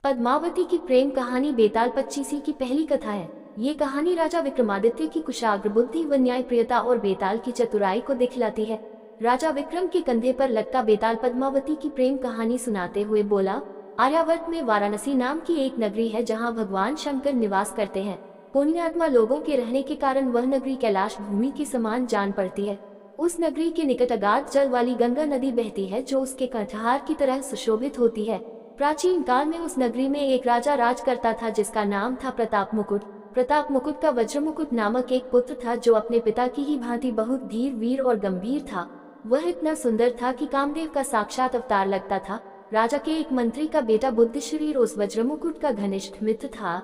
पद्मावती की प्रेम कहानी बेताल पच्चीसी की पहली कथा है। ये कहानी राजा विक्रमादित्य की कुशाग्र बुद्धि व न्यायप्रियता और बेताल की चतुराई को दिखलाती है। राजा विक्रम के कंधे पर लटका बेताल पद्मावती की प्रेम कहानी सुनाते हुए बोला, आर्यावर्त में वाराणसी नाम की एक नगरी है जहाँ भगवान शंकर निवास करते हैं। पुण्यात्मा लोगों के रहने के कारण वह नगरी कैलाश भूमि के समान जान पड़ती है। उस नगरी के निकट अगाध जल वाली गंगा नदी बहती है जो उसके कंठहार की तरह सुशोभित होती है। प्राचीन काल में उस नगरी में एक राजा राज करता था जिसका नाम था प्रताप मुकुट। प्रताप मुकुट का वज्र मुकुट नामक एक पुत्र था जो अपने पिता की ही भांति बहुत धीर वीर और गंभीर था। वह इतना सुंदर था कि कामदेव का साक्षात अवतार लगता था। राजा के एक मंत्री का बेटा बुद्धिशरीर उस वज्र मुकुट का घनिष्ठ मित्र था।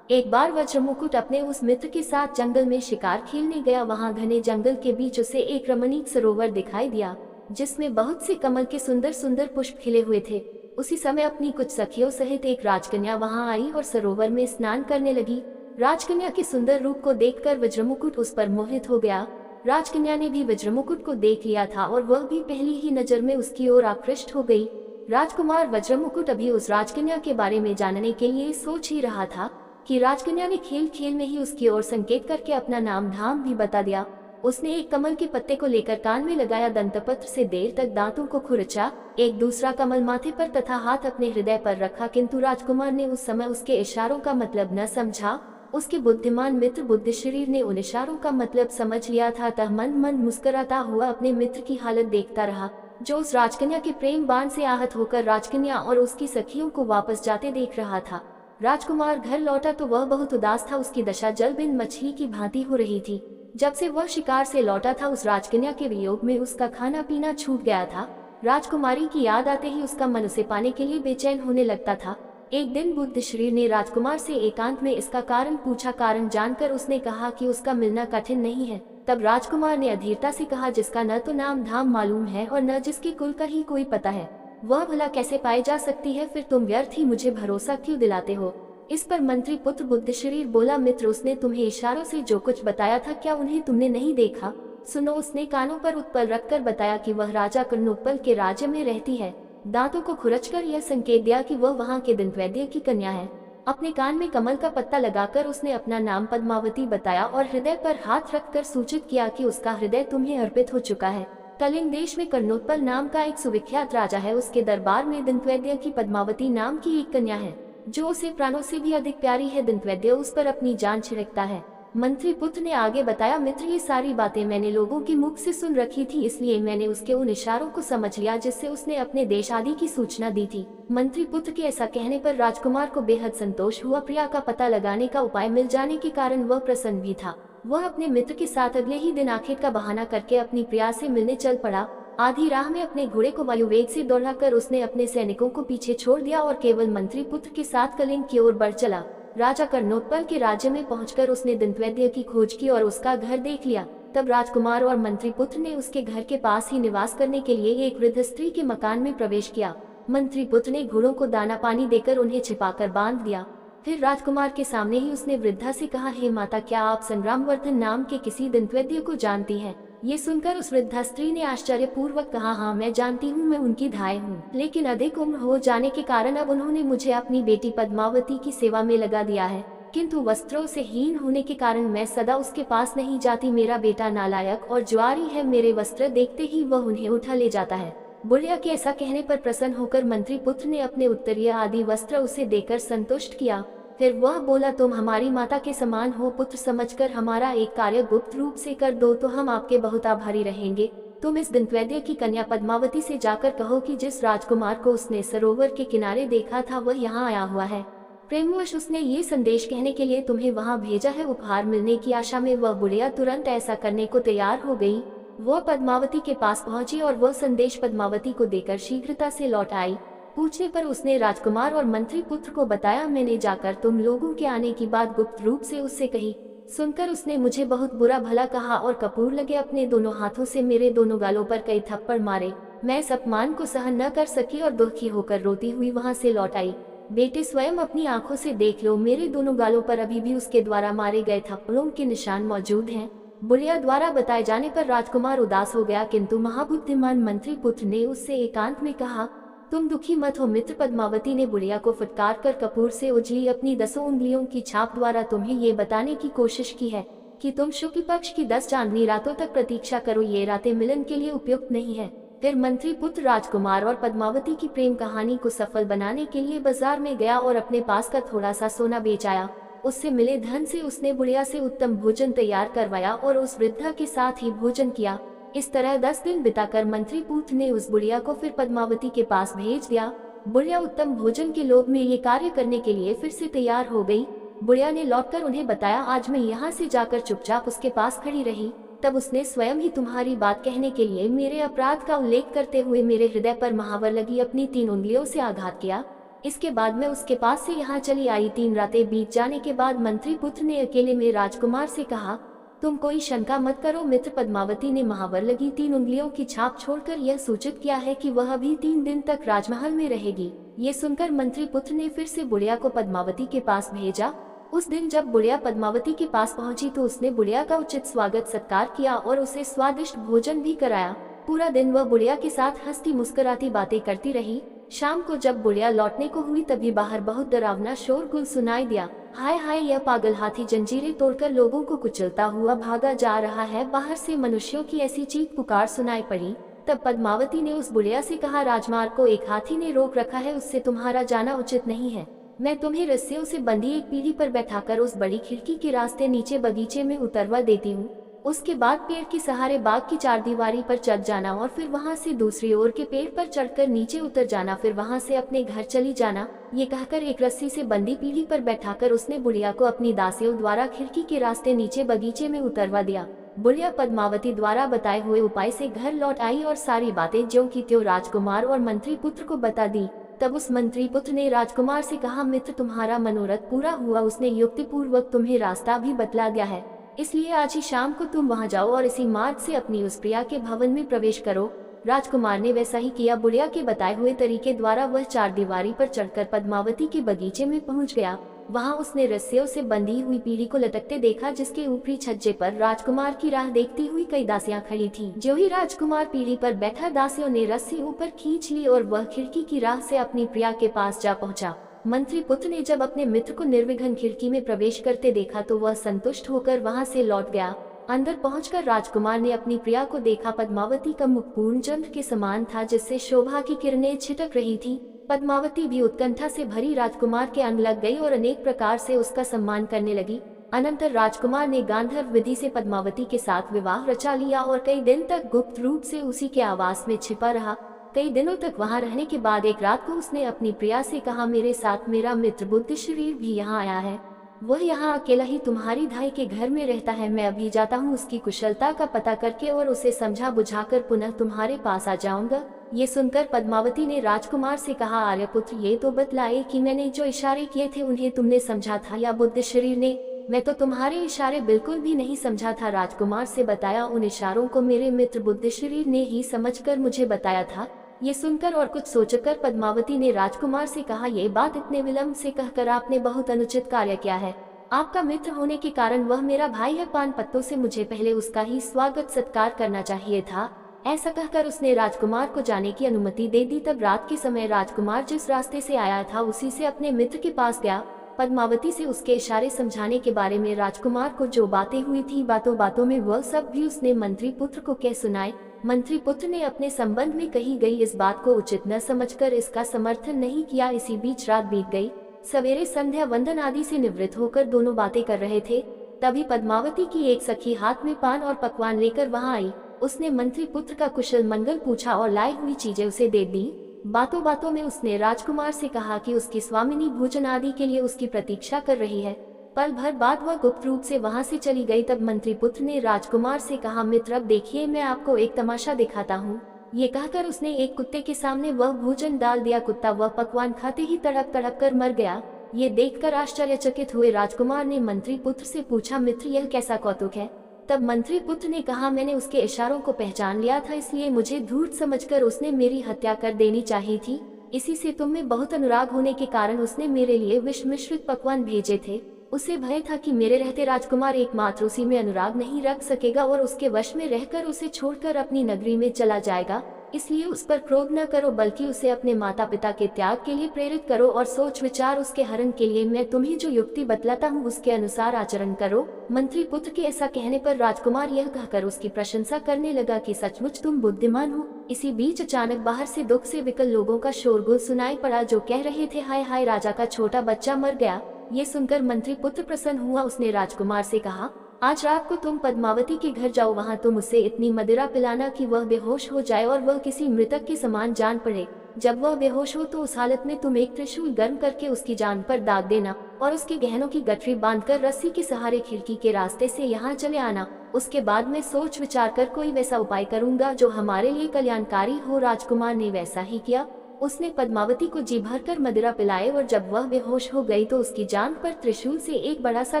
एक बार वज्र मुकुट अपने उस मित्र के साथ जंगल में शिकार खेलने गया। वहां घने जंगल के बीच उसे एक रमणीक सरोवर दिखाई दिया जिसमें बहुत से कमल के सुंदर सुंदर पुष्प खिले हुए थे। उसी समय अपनी कुछ सखियों सहित एक राजकन्या वहां आई और सरोवर में स्नान करने लगी। राजकन्या के सुंदर रूप को देखकर वज्रमुकुट उस पर मोहित हो गया। राजकन्या ने भी वज्रमुकुट को देख लिया था और वह भी पहली ही नजर में उसकी ओर आकृष्ट हो गई। राजकुमार वज्रमुकुट अभी उस राजकन्या के बारे में जानने के लिए सोच ही रहा था कि राजकन्या ने खेल खेल में ही उसकी ओर संकेत करके अपना नाम धाम भी बता दिया। उसने एक कमल के पत्ते को लेकर कान में लगाया, दंतपत्र से देर तक दांतों को खुरचा, एक दूसरा कमल माथे पर तथा हाथ अपने हृदय पर रखा, किंतु राजकुमार ने उस समय उसके इशारों का मतलब न समझा। उसके बुद्धिमान मित्र बुद्धिशरीर ने उन इशारों का मतलब समझ लिया था, अतः मन मन मुस्कुराता हुआ अपने मित्र की हालत देखता रहा जो उस राजकन्या के प्रेम बाण से आहत होकर राजकन्या और उसकी सखियों को वापस जाते देख रहा था। राजकुमार घर लौटा तो वह बहुत उदास था। उसकी दशा जलबिंद मछली की भांति हो रही थी। जब से वह शिकार से लौटा था उस राजकन्या के वियोग में उसका खाना पीना छूट गया था। राजकुमारी की याद आते ही उसका मन उसे पाने के लिए बेचैन होने लगता था। एक दिन बुद्धिशरीर ने राजकुमार से एकांत में इसका कारण पूछा। कारण जानकर उसने कहा कि उसका मिलना कठिन नहीं है। तब राजकुमार ने अधीरता से कहा, जिसका न तो नाम धाम मालूम है और न जिसके कुल का ही कोई पता है, वह भला कैसे पाई जा सकती है? फिर तुम व्यर्थ ही मुझे भरोसा क्यों दिलाते हो? इस पर मंत्री पुत्र बुद्धिशरीर बोला, मित्र, उसने तुम्हें इशारों से जो कुछ बताया था क्या उन्हें तुमने नहीं देखा? सुनो। उसने कानों पर उत्पल रखकर बताया कि वह राजा कर्णोत्पल के राज्य में रहती है। दांतों को खुरचकर यह संकेत दिया कि वह वहां के दंतवैद्य की कन्या है। अपने कान में कमल का पत्ता लगाकर उसने अपना नाम पद्मावती बताया और हृदय पर हाथ रखकर सूचित किया कि उसका हृदय तुम्हें अर्पित हो चुका है। कलिंग देश में कर्णोत्पल नाम का एक सुविख्यात राजा है। उसके दरबार में दंतवैद्य की पद्मावती नाम की एक कन्या है जो उसे प्राणों से भी अधिक प्यारी है। दंतवैद्य उस पर अपनी जान छिड़कता है। मंत्री पुत्र ने आगे बताया, मित्र, ये सारी बातें मैंने लोगों के मुख से सुन रखी थी, इसलिए मैंने उसके उन इशारों को समझ लिया जिससे उसने अपने देश आदि की सूचना दी थी। मंत्री पुत्र के ऐसा कहने पर राजकुमार को बेहद संतोष हुआ। प्रिया का पता लगाने का उपाय मिल जाने के कारण वह प्रसन्न भी था। वह अपने मित्र के साथ अगले ही दिन आखिर का बहाना करके अपनी प्रिया से मिलने चल पड़ा। आधी राह में अपने घोड़े को वायुवेग से दौड़ाकर उसने अपने सैनिकों को पीछे छोड़ दिया और केवल मंत्री पुत्र के साथ कलिंग की ओर बढ़ चला। राजा कर्णोत्पल के राज्य में पहुंचकर उसने दंतवैद्य की खोज की और उसका घर देख लिया। तब राजकुमार और मंत्री पुत्र ने उसके घर के पास ही निवास करने के लिए एक वृद्ध स्त्री के मकान में प्रवेश किया। मंत्री पुत्र ने घोड़ों को दाना पानी देकर उन्हें छिपाकर बांध दिया। फिर राजकुमार के सामने ही उसने वृद्धा से कहा, हे माता, क्या आप संग्रामवर्धन नाम के किसी दंतवैद्य को जानती हैं? ये सुनकर उस वृद्धा स्त्री ने आश्चर्यपूर्वक कहा, हाँ, मैं जानती हूँ, मैं उनकी धाय हूँ, लेकिन अधिक उम्र हो जाने के कारण अब उन्होंने मुझे अपनी बेटी पद्मावती की सेवा में लगा दिया है, किंतु वस्त्रों से हीन होने के कारण मैं सदा उसके पास नहीं जाती। मेरा बेटा नालायक और जुआरी है, मेरे वस्त्र देखते ही वह उन्हें उठा ले जाता है। बुढ़िया के ऐसा कहने पर प्रसन्न होकर मंत्री पुत्र ने अपने उत्तरीय आदि वस्त्र उसे देकर संतुष्ट किया। फिर वह बोला, तुम हमारी माता के समान हो, पुत्र समझकर हमारा एक कार्य गुप्त रूप से कर दो तो हम आपके बहुत आभारी रहेंगे। तुम इस दंतवैद्य की कन्या पद्मावती से जाकर कहो कि जिस राजकुमार को उसने सरोवर के किनारे देखा था वह यहाँ आया हुआ है। प्रेमवश उसने ये संदेश कहने के लिए तुम्हें वहाँ भेजा है। उपहार मिलने की आशा में वह बुढ़िया तुरंत ऐसा करने को तैयार हो गई। वह पद्मावती के पास पहुंची और वह संदेश पद्मावती को देकर शीघ्रता से लौट आई। पूछने पर उसने राजकुमार और मंत्री पुत्र को बताया, मैंने जाकर तुम लोगों के आने की बात गुप्त रूप से उससे कही। सुनकर उसने मुझे बहुत बुरा भला कहा और कपूर लगे अपने दोनों हाथों से मेरे दोनों गालों पर कई थप्पड़ मारे। मैं इस अपमान को सहन न कर सकी और दुखी होकर रोती हुई वहां से लौट आई। बेटे, स्वयं अपनी आंखों से देख लो, मेरे दोनों गालों पर अभी भी उसके द्वारा मारे गए थप्पड़ों के निशान मौजूद हैं। बुढ़िया द्वारा बताए जाने पर राजकुमार उदास हो गया, किंतु महाबुद्धिमान मंत्री पुत्र ने उससे एकांत में कहा, तुम दुखी मत हो मित्र। पद्मावती ने बुढ़िया को फटकार कर कपूर से उजली अपनी 10 उंगलियों की छाप द्वारा तुम्हें ये बताने की कोशिश की है कि तुम शुक्ल पक्ष की 10 चांदनी रातों तक प्रतीक्षा करो। ये रातें मिलन के लिए उपयुक्त नहीं है। फिर मंत्री पुत्र राजकुमार और पद्मावती की प्रेम कहानी को सफल बनाने के लिए बाजार में गया और अपने पास का थोड़ा सा सोना बेच आया। उससे मिले धन से उसने बुढ़िया से उत्तम भोजन तैयार करवाया और उस वृद्धा के साथ ही भोजन किया। इस तरह 10 दिन बिताकर मंत्री पुत्र ने उस बुढ़िया को फिर पद्मावती के पास भेज दिया। बुढ़िया उत्तम भोजन के लोभ में ये कार्य करने के लिए फिर से तैयार हो गई। बुढ़िया ने लौटकर उन्हें बताया, आज मैं यहाँ से जाकर चुपचाप उसके पास खड़ी रही। तब उसने स्वयं ही तुम्हारी बात कहने के लिए मेरे अपराध का उल्लेख करते हुए मेरे हृदय पर महावर लगी अपनी 3 उंगलियों से आघात किया। इसके बाद मैं उसके पास से यहाँ चली आई। 3 रातें बीत जाने के बाद मंत्री पुत्र ने अकेले में राजकुमार से कहा, तुम कोई शंका मत करो मित्र। पद्मावती ने महावर लगी 3 उंगलियों की छाप छोड़कर यह सूचित किया है कि वह अभी 3 दिन तक राजमहल में रहेगी। ये सुनकर मंत्री पुत्र ने फिर से बुढ़िया को पद्मावती के पास भेजा। उस दिन जब बुढ़िया पद्मावती के पास पहुंची तो उसने बुढ़िया का उचित स्वागत सत्कार किया और उसे स्वादिष्ट भोजन भी कराया। पूरा दिन वह बुढ़िया के साथ हंसती मुस्कुराती बातें करती रही। शाम को जब बुढ़िया लौटने को हुई तभी बाहर बहुत डरावना शोरगुल सुनाई दिया। हाय हाय, यह पागल हाथी जंजीरें तोड़कर लोगों को कुचलता हुआ भागा जा रहा है। बाहर से मनुष्यों की ऐसी चीख पुकार सुनाई पड़ी। तब पद्मावती ने उस बुढ़िया से कहा, राजमार्ग को एक हाथी ने रोक रखा है, उससे तुम्हारा जाना उचित नहीं है। मैं तुम्हें रस्सियों से बंधी एक पीढ़ी पर बैठाकर उस बड़ी खिड़की के रास्ते नीचे बगीचे में उतरवा देती हूँ। उसके बाद पेड़ के सहारे बाग की 4 दीवारी पर चढ़ जाना और फिर वहाँ से दूसरी ओर के पेड़ पर चढ़कर नीचे उतर जाना, फिर वहाँ से अपने घर चली जाना। ये कहकर एक रस्सी से बंधी पीढ़ी पर बैठाकर उसने बुढ़िया को अपनी दासियों द्वारा खिड़की के रास्ते नीचे बगीचे में उतरवा दिया। बुढ़िया पद्मावती द्वारा बताए हुए उपाय से घर लौट आई और सारी बातें ज्यों की त्यों राजकुमार और मंत्री पुत्र को बता दी। तब उस मंत्री पुत्र ने राजकुमार से कहा, मित्र तुम्हारा मनोरथ पूरा हुआ। उसने युक्ति पूर्वक तुम्हें रास्ता भी बतला दिया है, इसलिए आज ही शाम को तुम वहां जाओ और इसी मार्ग से अपनी उस प्रिया के भवन में प्रवेश करो। राजकुमार ने वैसा ही किया। बुढ़िया के बताए हुए तरीके द्वारा वह 4 दीवारी पर चढ़कर पद्मावती के बगीचे में पहुंच गया। वहां उसने रस्सियों से बंधी हुई पीढ़ी को लटकते देखा, जिसके ऊपरी छज्जे पर राजकुमार की राह देखती हुई कई दासियां खड़ी थीं। जो ही राजकुमार पीढ़ी पर बैठा, दासियों ने रस्सी ऊपर खींच ली और वह खिड़की की राह से अपनी प्रिया के पास जा पहुंचा। मंत्री पुत्र ने जब अपने मित्र को निर्विघ्न खिड़की में प्रवेश करते देखा तो वह संतुष्ट होकर वहां से लौट गया। अंदर पहुंचकर राजकुमार ने अपनी प्रिया को देखा। पद्मावती का मुख पूर्ण चंद्र के समान था, जिससे शोभा की किरणें छिटक रही थी। पद्मावती भी उत्कंठा से भरी राजकुमार के अंग लग गई और अनेक प्रकार से उसका सम्मान करने लगी। अनंतर राजकुमार ने गांधर्व विधि से पद्मावती के साथ विवाह रचा लिया और कई दिन तक गुप्त रूप से उसी के आवास में छिपा रहा। कई दिनों तक वहां रहने के बाद एक रात को उसने अपनी प्रिया से कहा, मेरे साथ मेरा मित्र बुद्धिशरीर भी यहाँ आया है। वह यहाँ अकेला ही तुम्हारी धाई के घर में रहता है। मैं अभी जाता हूँ, उसकी कुशलता का पता करके और उसे समझा बुझाकर पुनः तुम्हारे पास आ जाऊंगा। ये सुनकर पद्मावती ने राजकुमार से कहा, आर्यपुत्र ये तो बतलाए कि मैंने जो इशारे किए थे उन्हें तुमने समझा था या बुद्धिशरीर ने? मैं तो तुम्हारे इशारे बिल्कुल भी नहीं समझा था। राजकुमार से बताया, उन इशारों को मेरे मित्र बुद्धिशरीर ने ही समझकर मुझे बताया था। ये सुनकर और कुछ सोचकर पद्मावती ने राजकुमार से कहा, ये बात इतने विलंब से कहकर आपने बहुत अनुचित कार्य किया है। आपका मित्र होने के कारण वह मेरा भाई है। पान पत्तों से मुझे पहले उसका ही स्वागत सत्कार करना चाहिए था। ऐसा कहकर उसने राजकुमार को जाने की अनुमति दे दी। तब रात के समय राजकुमार जिस रास्ते से आया था उसी से अपने मित्र के पास गया। पद्मावती से उसके इशारे समझाने के बारे में राजकुमार को जो बातें हुई थी, बातों बातों में वह सब भी उसने मंत्री पुत्र को कह सुनाए। मंत्री पुत्र ने अपने संबंध में कही गई इस बात को उचित न समझकर इसका समर्थन नहीं किया। इसी बीच रात बीत गई। सवेरे संध्या वंदन आदि से निवृत्त होकर दोनों बातें कर रहे थे। तभी पद्मावती की एक सखी हाथ में पान और पकवान लेकर वहां आई। उसने मंत्री पुत्र का कुशल मंगल पूछा और लाई हुई चीजें उसे दे दी। बातों बातों में उसने राजकुमार से कहा कि उसकी स्वामिनी भोजन आदि के लिए उसकी प्रतीक्षा कर रही है। पल भर बाद वह गुप्त रूप से वहां से चली गई। तब मंत्री पुत्र ने राजकुमार से कहा, मित्र अब देखिए, मैं आपको एक तमाशा दिखाता हूँ। ये कहकर उसने एक कुत्ते के सामने वह भोजन डाल दिया। कुत्ता वह पकवान खाते ही तड़प तड़प कर मर गया। ये देखकर आश्चर्यचकित हुए राजकुमार ने मंत्री पुत्र से पूछा, मित्र यह कैसा कौतुक है? तब मंत्री पुत्र ने कहा, मैंने उसके इशारों को पहचान लिया था, इसलिए मुझे धूर्त समझकर उसने मेरी हत्या कर देनी चाहिए थी। इसी से तुम में बहुत अनुराग होने के कारण उसने मेरे लिए विष मिश्रित पकवान भेजे थे। उसे भय था कि मेरे रहते राजकुमार एकमात्र उसी में अनुराग नहीं रख सकेगा और उसके वश में रहकर उसे छोड़कर अपनी नगरी में चला जाएगा। इसलिए उस पर क्रोध न करो, बल्कि उसे अपने माता पिता के त्याग के लिए प्रेरित करो और सोच विचार उसके हरण के लिए मैं तुम्हें जो युक्ति बतलाता हूँ उसके अनुसार आचरण करो। मंत्री पुत्र के ऐसा कहने पर राजकुमार यह कहकर उसकी प्रशंसा करने लगा कि सचमुच तुम बुद्धिमान हो। इसी बीच अचानक बाहर से दुख से विकल लोगों का शोरगुल सुनाई पड़ा, जो कह रहे थे, हाय हाय, राजा का छोटा बच्चा मर गया। ये सुनकर मंत्री पुत्र प्रसन्न हुआ। उसने राजकुमार से कहा, आज रात को तुम पद्मावती के घर जाओ, वहाँ तुम उसे इतनी मदिरा पिलाना कि वह बेहोश हो जाए और वह किसी मृतक के समान जान पड़े। जब वह बेहोश हो तो उस हालत में तुम एक त्रिशूल गर्म करके उसकी जान पर दाग देना और उसके गहनों की गठरी बांधकर रस्सी के सहारे खिड़की के रास्ते से यहाँ चले आना। उसके बाद मैं सोच विचार कर कोई वैसा उपाय करूंगा जो हमारे लिए कल्याणकारी हो। राजकुमार ने वैसा ही किया। उसने पद्मावती को जी भर कर मदिरा पिलाए और जब वह बेहोश हो गई तो उसकी जान पर त्रिशूल से एक बड़ा सा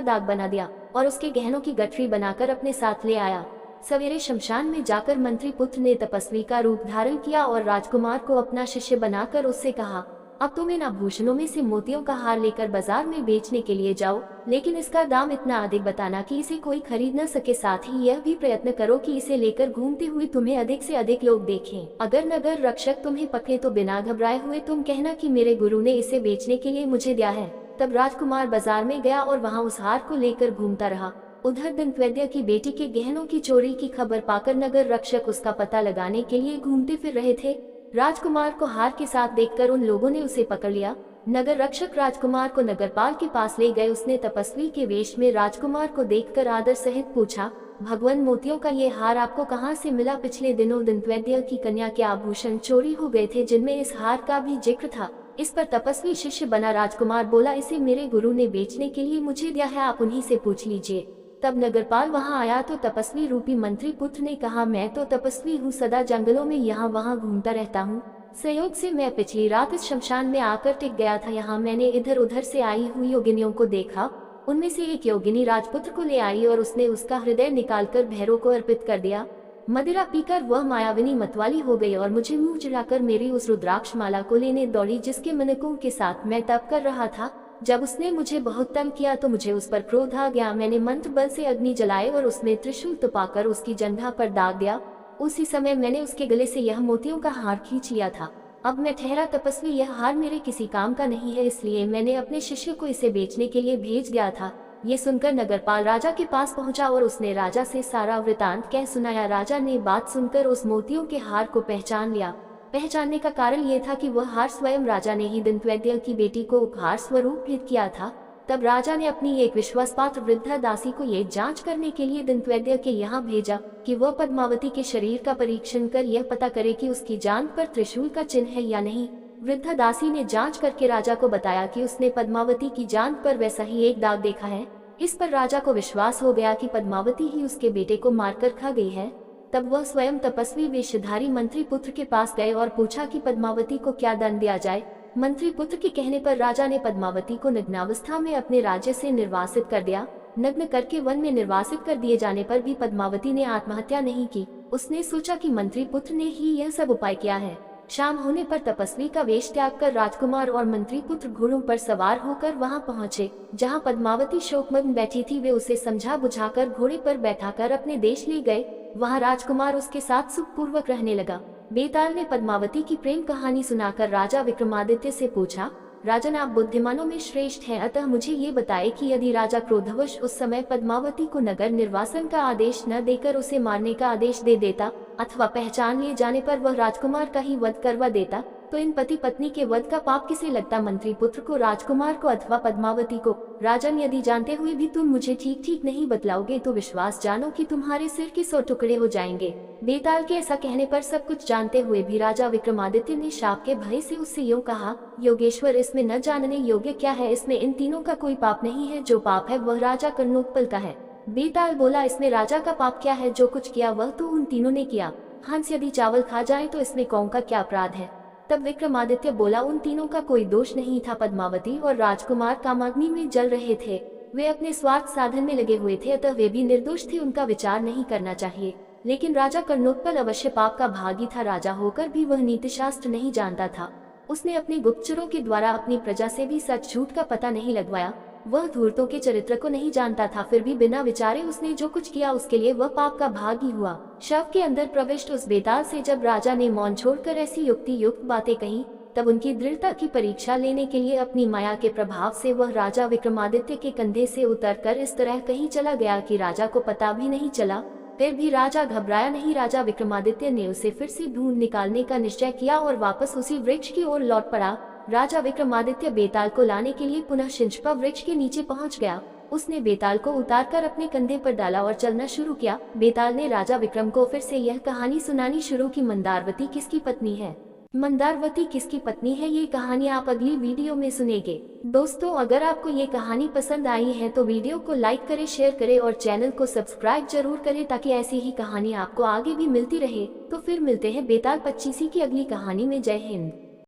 दाग बना दिया और उसके गहनों की गठरी बनाकर अपने साथ ले आया। सवेरे शमशान में जाकर मंत्री पुत्र ने तपस्वी का रूप धारण किया और राजकुमार को अपना शिष्य बनाकर उससे कहा, अब तुम इन आभूषणों में से मोतियों का हार लेकर बाजार में बेचने के लिए जाओ, लेकिन इसका दाम इतना अधिक बताना कि इसे कोई खरीद न सके। साथ ही यह भी प्रयत्न करो कि इसे लेकर घूमते हुए तुम्हें अधिक से अधिक लोग देखें। अगर नगर रक्षक तुम्हें पकड़े तो बिना घबराए हुए तुम कहना कि मेरे गुरु ने इसे बेचने के लिए मुझे दिया है। तब राजकुमार बाजार में गया और वहाँ उस हार को लेकर घूमता रहा। उधर दंतवैद्य की बेटी के गहनों की चोरी की खबर पाकर नगर रक्षक उसका पता लगाने के लिए घूमते फिर रहे थे। राजकुमार को हार के साथ देखकर उन लोगों ने उसे पकड़ लिया। नगर रक्षक राजकुमार को नगरपाल के पास ले गए। उसने तपस्वी के वेश में राजकुमार को देखकर आदर सहित पूछा, भगवान, मोतियों का ये हार आपको कहाँ से मिला? पिछले दिनों दंतवैद्य की कन्या के आभूषण चोरी हो गए थे जिनमें इस हार का भी जिक्र था। इस पर तपस्वी शिष्य बना राजकुमार बोला, इसे मेरे गुरु ने बेचने के लिए मुझे दिया है, आप उन्हीं से पूछ लीजिए। तब नगरपाल वहां आया तो तपस्वी रूपी मंत्री पुत्र ने कहा, मैं तो तपस्वी हूँ, सदा जंगलों में यहाँ वहाँ घूमता रहता हूँ। संयोग से मैं पिछली रात इस शमशान में आकर टिक गया था। यहाँ मैंने इधर उधर से आई हुई योगिनियों को देखा। उनमें से एक योगिनी राजपुत्र को ले आई और उसने उसका हृदय निकालकर भैरव को अर्पित कर दिया। मदिरा पीकर वह मायाविनी मतवाली हो गई और मुझे मुंह चिढ़ाकर मेरी उस रुद्राक्ष माला को लेने दौड़ी जिसके मनकों के साथ मैं तप कर रहा था। जब उसने मुझे बहुत तंग किया तो मुझे उस पर क्रोध आ गया। मैंने मंत्र बल से अग्नि जलाए और उसमें त्रिशूल तपाकर उसकी जंघा पर दाग दिया। उसी समय मैंने उसके गले से यह मोतियों का हार खींच लिया था। अब मैं ठहरा तपस्वी, यह हार मेरे किसी काम का नहीं है, इसलिए मैंने अपने शिष्य को इसे बेचने के लिए भेज दिया था। ये सुनकर नगरपाल राजा के पास पहुंचा और उसने राजा से सारा वृतांत कह सुनाया। राजा ने बात सुनकर उस मोतियों के हार को पहचान लिया। पहचानने का कारण ये था कि वह हार स्वयं राजा ने ही दंतवैद्य की बेटी को उपहार स्वरूप भेंट किया था। तब राजा ने अपनी एक विश्वासपात्र वृद्धा दासी को ये जांच करने के लिए दंतवैद्य के यहाँ भेजा कि वह पद्मावती के शरीर का परीक्षण कर यह पता करे कि उसकी जान पर त्रिशूल का चिन्ह है या नहीं। वृद्धा दासी ने जांच करके राजा को बताया कि उसने पद्मावती की जान पर वैसा ही एक दाग देखा है। इस पर राजा को विश्वास हो गया कि पद्मावती ही उसके बेटे को मारकर खा गई है। तब वह स्वयं तपस्वी वेशधारी मंत्री पुत्र के पास गए और पूछा कि पद्मावती को क्या दंड दिया जाए। मंत्री पुत्र के कहने पर राजा ने पद्मावती को नग्नावस्था में अपने राज्य से निर्वासित कर दिया। नग्न करके वन में निर्वासित कर दिए जाने पर भी पद्मावती ने आत्महत्या नहीं की। उसने सोचा कि मंत्री पुत्र ने ही यह सब उपाय किया है। शाम होने पर तपस्वी का वेश त्याग कर राजकुमार और मंत्री पुत्र घोड़ों पर सवार होकर वहां पहुंचे जहां पद्मावती शोकमग्न बैठी थी। वे उसे समझा बुझाकर घोड़े पर बैठाकर अपने देश ले गए। वहां राजकुमार उसके साथ सुखपूर्वक रहने लगा। बेताल ने पद्मावती की प्रेम कहानी सुनाकर राजा विक्रमादित्य से पूछा, राजन, आप बुद्धिमानों में श्रेष्ठ हैं, अतः मुझे ये बताए कि यदि राजा क्रोधवश उस समय पद्मावती को नगर निर्वासन का आदेश न देकर उसे मारने का आदेश दे देता अथवा पहचान लिए जाने पर वह राजकुमार का ही वध करवा देता तो इन पति पत्नी के वध का पाप किसे लगता? मंत्री पुत्र को, राजकुमार को अथवा पद्मावती को? राजन, यदि जानते हुए भी तुम मुझे ठीक ठीक नहीं बतलाओगे तो विश्वास जानो कि तुम्हारे सिर के 100 टुकड़े हो जाएंगे। बेताल के ऐसा कहने पर सब कुछ जानते हुए भी राजा विक्रमादित्य ने शाप के भय से उससे यूं कहा, योगेश्वर, इसमें न जानने योग्य क्या है? इसमें इन तीनों का कोई पाप नहीं है। जो पाप है वह राजा कर्णोत्पल का है। बेताल बोला, इसमें राजा का पाप क्या है? जो कुछ किया वह तो उन तीनों ने किया। हंस यदि चावल खा जाए तो इसमें कौन का क्या अपराध है? तब विक्रमादित्य बोला, उन तीनों का कोई दोष नहीं था। पद्मावती और राजकुमार कामाग्नि में जल रहे थे। वे अपने स्वार्थ साधन में लगे हुए थे, अतः वे भी निर्दोष थे। उनका विचार नहीं करना चाहिए। लेकिन राजा कर्णोत्पल अवश्य पाप का भागी था। राजा होकर भी वह नीतिशास्त्र नहीं जानता था। उसने अपने गुप्तचरों के द्वारा अपनी प्रजा से भी सच झूठ का पता नहीं लगवाया। वह धूर्तों के चरित्र को नहीं जानता था, फिर भी बिना विचारे उसने जो कुछ किया उसके लिए वह पाप का भागी हुआ। शव के अंदर प्रविष्ट उस बेताल से जब राजा ने मौन छोड़कर ऐसी युक्ति युक्त बातें कही, तब उनकी दृढ़ता की परीक्षा लेने के लिए अपनी माया के प्रभाव से वह राजा विक्रमादित्य के कंधे से उतरकर इस तरह कहीं चला गया कि राजा को पता भी नहीं चला। फिर भी राजा घबराया नहीं। राजा विक्रमादित्य ने उसे फिर से ढूंढ निकालने का निश्चय किया और वापस उसी वृक्ष की ओर लौट पड़ा। राजा विक्रमादित्य बेताल को लाने के लिए पुनः शिंशपा वृक्ष के नीचे पहुंच गया। उसने बेताल को उतारकर अपने कंधे पर डाला और चलना शुरू किया। बेताल ने राजा विक्रम को फिर से यह कहानी सुनानी शुरू की, मंदारवती किसकी पत्नी है। मंदारवती किसकी पत्नी है, ये कहानी आप अगली वीडियो में सुनेंगे। दोस्तों, अगर आपको ये कहानी पसंद आई है तो वीडियो को लाइक करें, शेयर करें और चैनल को सब्सक्राइब जरूर करें ताकि ऐसी ही कहानी आपको आगे भी मिलती रहे। तो फिर मिलते हैं बेताल पच्चीसी की अगली कहानी में। जय हिंद।